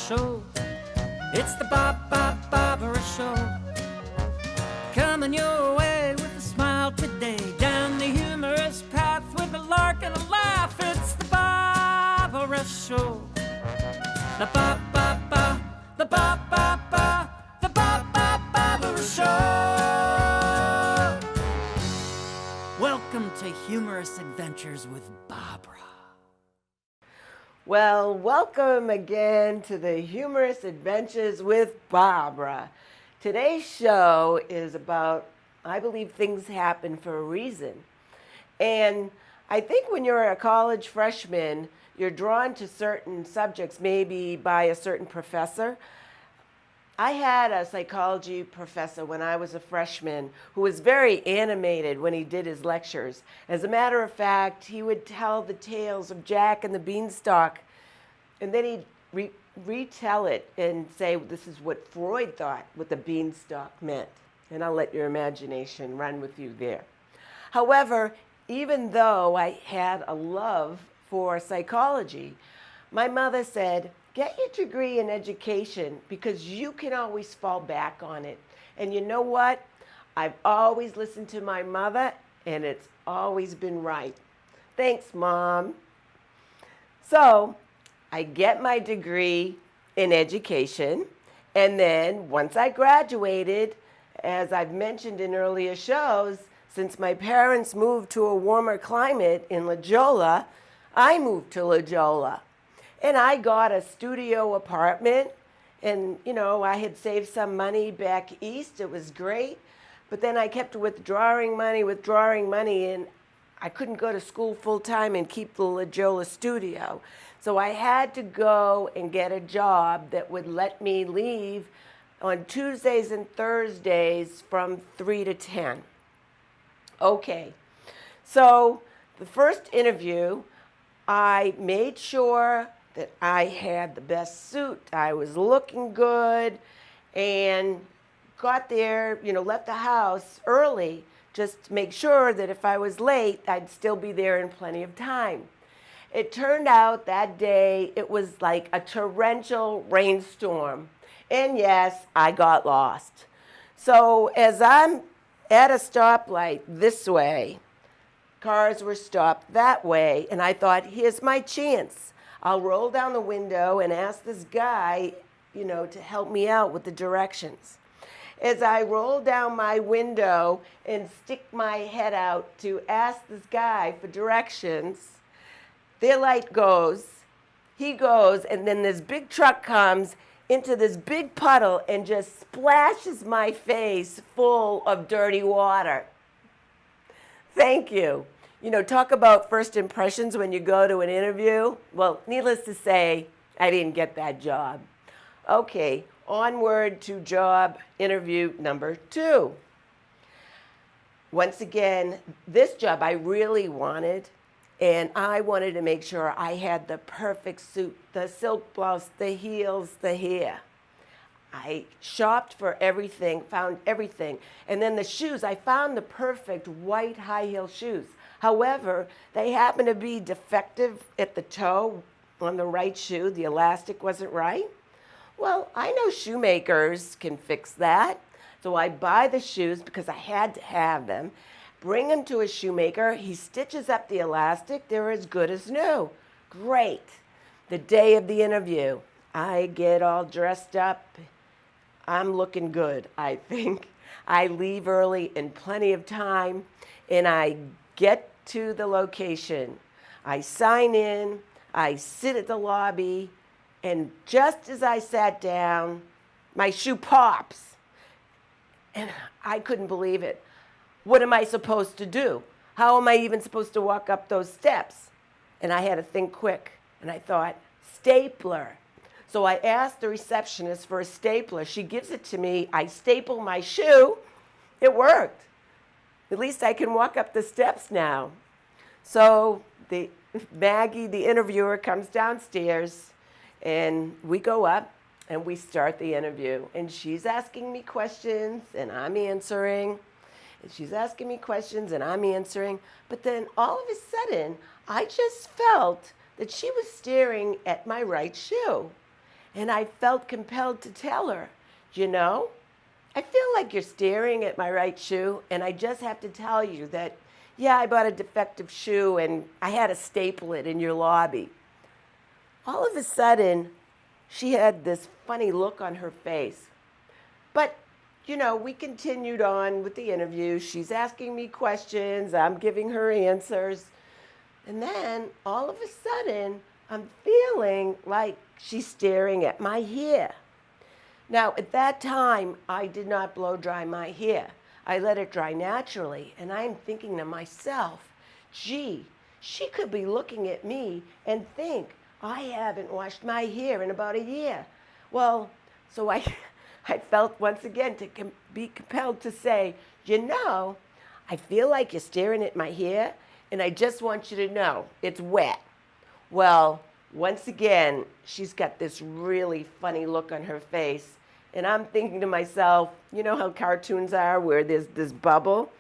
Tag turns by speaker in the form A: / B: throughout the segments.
A: Show. It's the Barbara Show. Coming your way with a smile today. Down the humorous path with a lark and a laugh. It's the Barbara Show. The Barbara Show. Welcome to Humorous Adventures with Barbara.
B: Well, welcome again to the Humorous Adventures with Barbara. Today's show is about, I believe things happen for a reason. And I think when you're a college freshman, you're drawn to certain subjects, maybe by a certain professor. I had a psychology professor when I was a freshman who was very animated when he did his lectures. As a matter of fact, he would tell the tales of Jack and the Beanstalk, and then he'd retell it and say, this is what Freud thought what the beanstalk meant. And I'll let your imagination run with you there. However, even though I had a love for psychology, my mother said, get your degree in education because you can always fall back on it. And you know what? I've always listened to my mother, and it's always been right. Thanks, Mom. So I get my degree in education, and then once I graduated, as I've mentioned in earlier shows, since my parents moved to a warmer climate in La Jolla, I moved to La Jolla. And I got a studio apartment, and you know, I had saved some money back east. It was great. But then I kept withdrawing money, and I couldn't go to school full time and keep the La Jolla studio. So I had to go and get a job that would let me leave on Tuesdays and Thursdays from 3 to 10. Okay, so the first interview, I made sure that I had the best suit, I was looking good, and got there, left the house early just to make sure that if I was late, I'd still be there in plenty of time. It turned out that day it was like a torrential rainstorm, and yes, I got lost. So as I'm at a stoplight this way, cars were stopped that way, and I thought, here's my chance. I'll roll down the window and ask this guy, to help me out with the directions. As I roll down my window and stick my head out to ask this guy for directions, their light goes, he goes, and then this big truck comes into this big puddle and just splashes my face full of dirty water. Thank you. Talk about first impressions when you go to an interview. Well, needless to say, I didn't get that job. Okay, onward to job interview number 2. Once again, this job I really wanted, and I wanted to make sure I had the perfect suit, the silk blouse, the heels, the hair. I shopped for everything, found everything. And then the shoes, I found the perfect white high heel shoes. However, they happened to be defective at the toe on the right shoe. The elastic wasn't right. Well, I know shoemakers can fix that. So I buy the shoes because I had to have them, bring them to a shoemaker. He stitches up the elastic. They're as good as new. Great. The day of the interview, I get all dressed up. I'm looking good, I think. I leave early in plenty of time, and I get to the location. I sign in, I sit at the lobby, and just as I sat down, my shoe pops. And I couldn't believe it. What am I supposed to do? How am I even supposed to walk up those steps? And I had to think quick, and I thought, stapler. So I asked the receptionist for a stapler. She gives it to me. I staple my shoe. It worked. At least I can walk up the steps now. So Maggie, the interviewer, comes downstairs, and we go up, and we start the interview. And she's asking me questions, and I'm answering. And she's asking me questions, and I'm answering. But then all of a sudden, I just felt that she was staring at my right shoe. And I felt compelled to tell her, you know, I feel like you're staring at my right shoe, and I just have to tell you that, yeah, I bought a defective shoe and I had to staple it in your lobby. All of a sudden, she had this funny look on her face. But, you know, we continued on with the interview. She's asking me questions, I'm giving her answers. And then all of a sudden, I'm feeling like she's staring at my hair. Now, at that time, I did not blow dry my hair. I let it dry naturally, and I'm thinking to myself, gee, she could be looking at me and think I haven't washed my hair in about a year. Well, so I, I felt once again to be compelled to say, you know, I feel like you're staring at my hair, and I just want you to know it's wet. Well, once again, she's got this really funny look on her face. And I'm thinking to myself, you know how cartoons are where there's this bubble?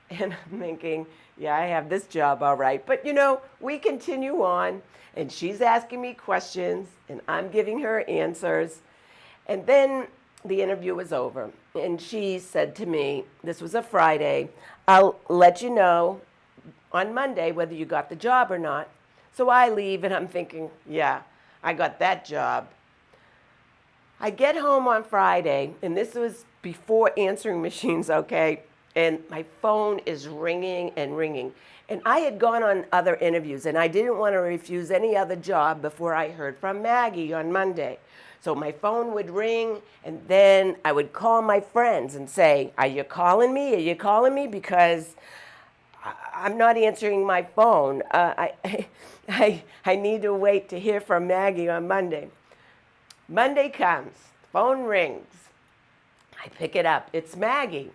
B: And I'm thinking, yeah, I have this job all right. But you know, we continue on, and she's asking me questions, and I'm giving her answers. And then the interview was over, and she said to me, this was a Friday, I'll let you know on Monday whether you got the job or not. So I leave, and I'm thinking, yeah, I got that job. I get home on Friday, and this was before answering machines, okay? And my phone is ringing and ringing. And I had gone on other interviews, and I didn't want to refuse any other job before I heard from Maggie on Monday. So my phone would ring, and then I would call my friends and say, are you calling me? Are you calling me? Because I'm not answering my phone. I need to wait to hear from Maggie on Monday. Monday comes, phone rings. I pick it up. It's Maggie.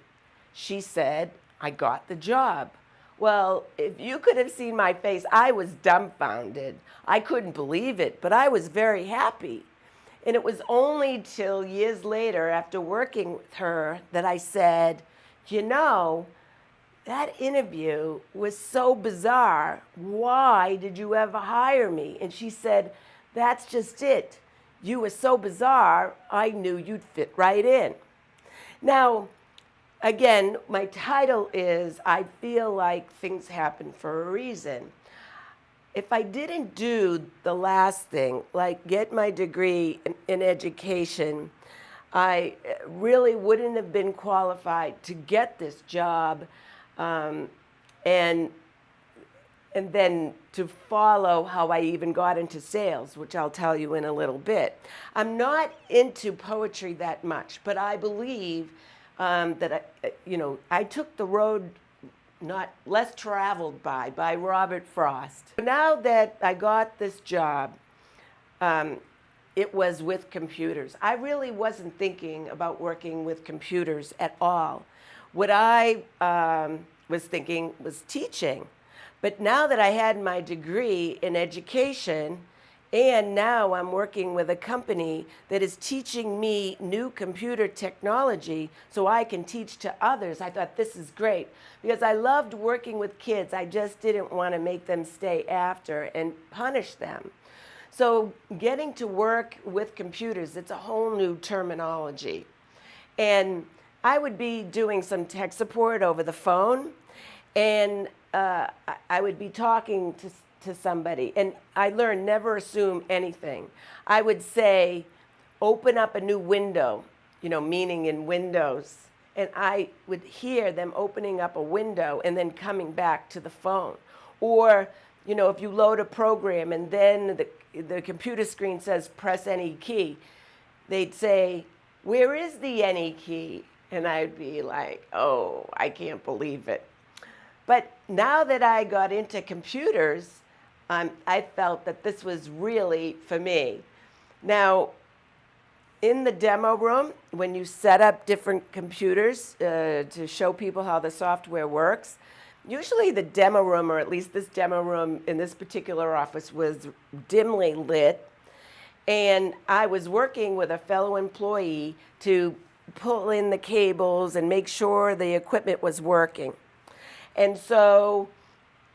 B: She said, I got the job. Well, if you could have seen my face, I was dumbfounded. I couldn't believe it, but I was very happy. And it was only till years later, after working with her, that I said, you know, that interview was so bizarre. Why did you ever hire me? And she said, that's just it. You were so bizarre, I knew you'd fit right in. Now, again, my title is I Feel Like Things Happen for a Reason. If I didn't do the last thing, like get my degree in education, I really wouldn't have been qualified to get this job, and then to follow how I even got into sales, which I'll tell you in a little bit. I'm not into poetry that much, but I believe that I took the road not less traveled by Robert Frost. Now that I got this job, it was with computers. I really wasn't thinking about working with computers at all. What I was thinking was teaching. But now that I had my degree in education, and now I'm working with a company that is teaching me new computer technology so I can teach to others, I thought this is great. Because I loved working with kids. I just didn't want to make them stay after and punish them. So getting to work with computers, it's a whole new terminology. And I would be doing some tech support over the phone, and I would be talking to somebody, and I learned never assume anything. I would say, open up a new window, meaning in Windows, and I would hear them opening up a window and then coming back to the phone. Or, if you load a program and then the computer screen says press any key, they'd say, where is the any key? And I'd be like, oh, I can't believe it. But now that I got into computers, I felt that this was really for me. Now, in the demo room, when you set up different computers to show people how the software works, usually the demo room, or at least this demo room in this particular office, was dimly lit. And I was working with a fellow employee to pull in the cables and make sure the equipment was working. And so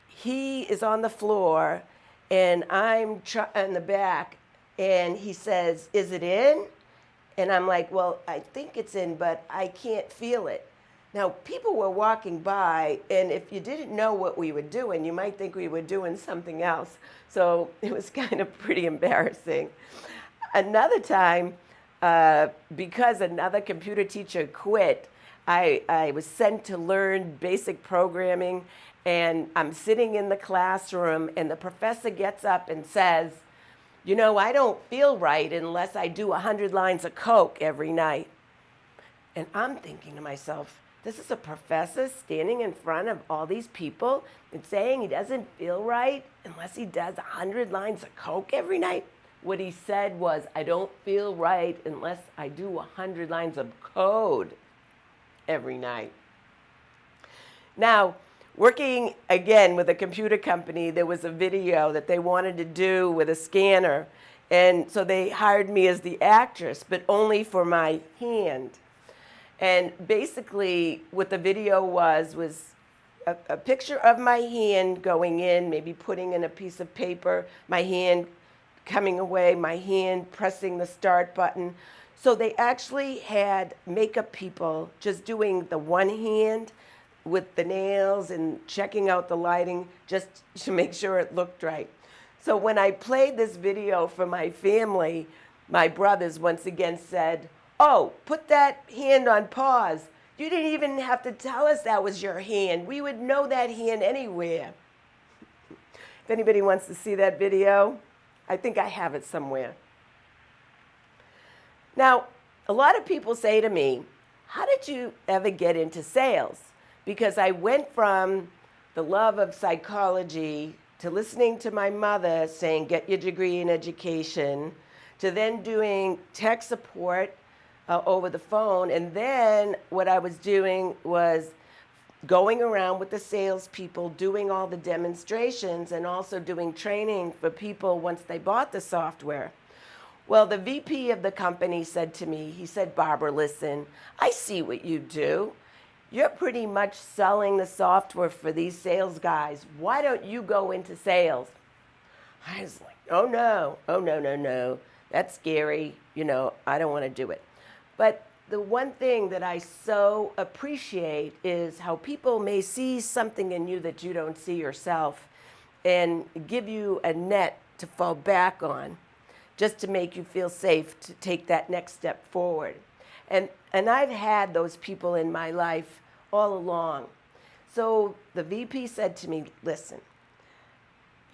B: he is on the floor, and I'm in the back, And he says, "Is it in?" And I'm like, "Well, I think it's in, but I can't feel it." Now, people were walking by, and if you didn't know what we were doing, you might think we were doing something else. So it was kind of pretty embarrassing. Another time, because another computer teacher quit, I was sent to learn basic programming, and I'm sitting in the classroom, and the professor gets up and says, "You know, I don't feel right unless I do 100 lines of Coke every night." And I'm thinking to myself, this is a professor standing in front of all these people and saying he doesn't feel right unless he does 100 lines of Coke every night. What he said was, "I don't feel right unless I do 100 lines of code every night." Now, working again with a computer company, there was a video that they wanted to do with a scanner. And so they hired me as the actress, but only for my hand. And basically what the video was a picture of my hand going in, maybe putting in a piece of paper, my hand coming away, my hand pressing the start button. So they actually had makeup people just doing the one hand with the nails and checking out the lighting just to make sure it looked right. So when I played this video for my family, my brothers once again said, "Oh, put that hand on pause. You didn't even have to tell us that was your hand. We would know that hand anywhere." If anybody wants to see that video, I think I have it somewhere. Now, a lot of people say to me, "How did you ever get into sales?" Because I went from the love of psychology to listening to my mother saying, "Get your degree in education," to then doing tech support over the phone. And then what I was doing was going around with the salespeople, doing all the demonstrations, and also doing training for people once they bought the software. Well, the VP of the company said to me, he said, "Barbara, listen, I see what you do. You're pretty much selling the software for these sales guys. Why don't you go into sales?" I was like, oh, no. That's scary. You know, I don't want to do it. But the one thing that I so appreciate is how people may see something in you that you don't see yourself and give you a net to fall back on just to make you feel safe to take that next step forward. And I've had those people in my life all along. So the VP said to me, "Listen,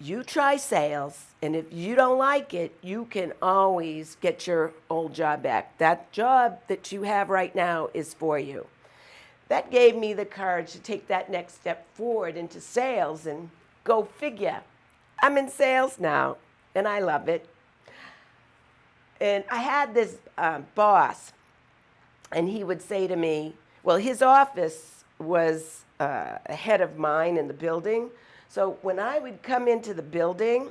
B: you try sales, and if you don't like it, you can always get your old job back. That job that you have right now is for you." That gave me the courage to take that next step forward into sales, and go figure. I'm in sales now, and I love it. And I had this boss, and he would say to me, well, his office was ahead of mine in the building. So when I would come into the building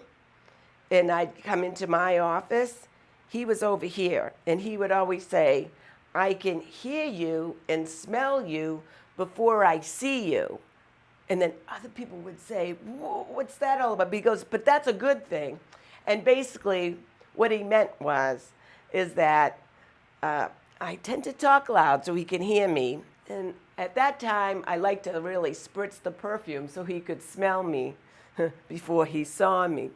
B: and I'd come into my office, he was over here. And he would always say, "I can hear you and smell you before I see you." And then other people would say, "Whoa, what's that all about?" He goes, "But that's a good thing." And basically what he meant is that I tend to talk loud so he can hear me. And at that time, I liked to really spritz the perfume so he could smell me before he saw me.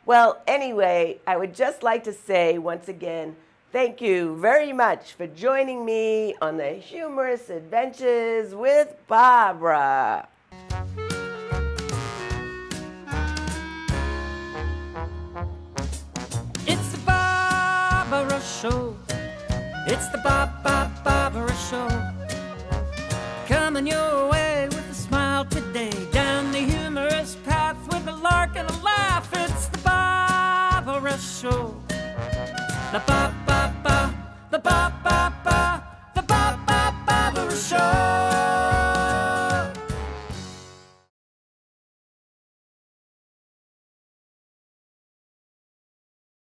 B: Well, anyway, I would just like to say once again, thank you very much for joining me on the Humorous Adventures with Barbara.
A: It's the Barbara Show. It's the Barbara Show. Coming your way with a smile today. Down the humorous path with a lark and a laugh. It's the Barbara Show. The